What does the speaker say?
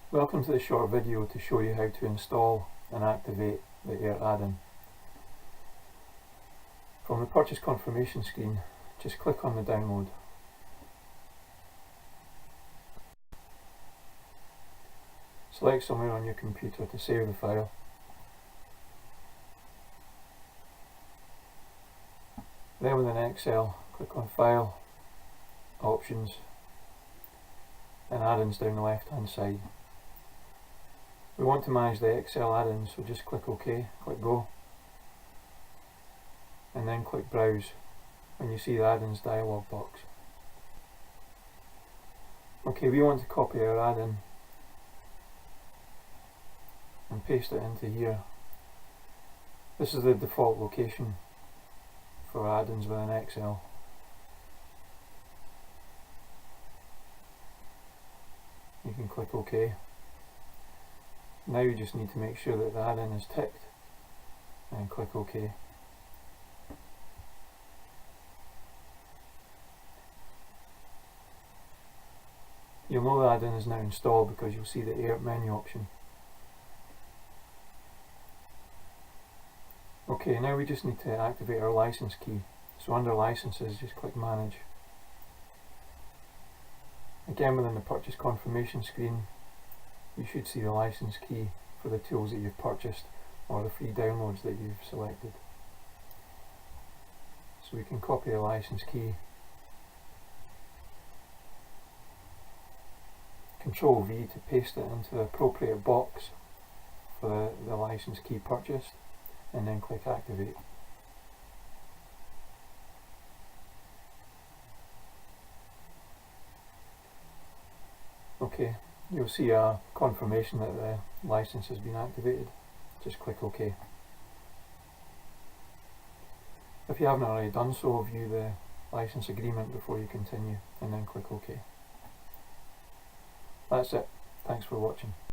Welcome to this short video to show you how to install and activate the AIRT add-in. From the purchase confirmation screen, just click on the download. Select somewhere on your computer to save the file. Then within Excel, click on File, Options, and Add-ins down the left hand side. We want to manage the Excel add-ins, so just click OK, click Go, and then click Browse when you see the add-ins dialog box. Okay, we want to copy our add-in and paste it into here. This is the default location for add-ins within Excel. You can click OK. Now you just need to make sure that the add-in is ticked and click OK. You'll know the add-in is now installed because you'll see the AIRT menu option. Okay, now we just need to activate our license key. So under licenses, just click Manage. Again, within the purchase confirmation screen, you should see the license key for the tools that you've purchased or the free downloads that you've selected. So we can copy the license key, Control V to paste it into the appropriate box for the license key purchased, and then click Activate. Okay, you'll see a confirmation that the license has been activated. Just click OK. If you haven't already done so, view the license agreement before you continue, and then click OK. That's it. Thanks for watching.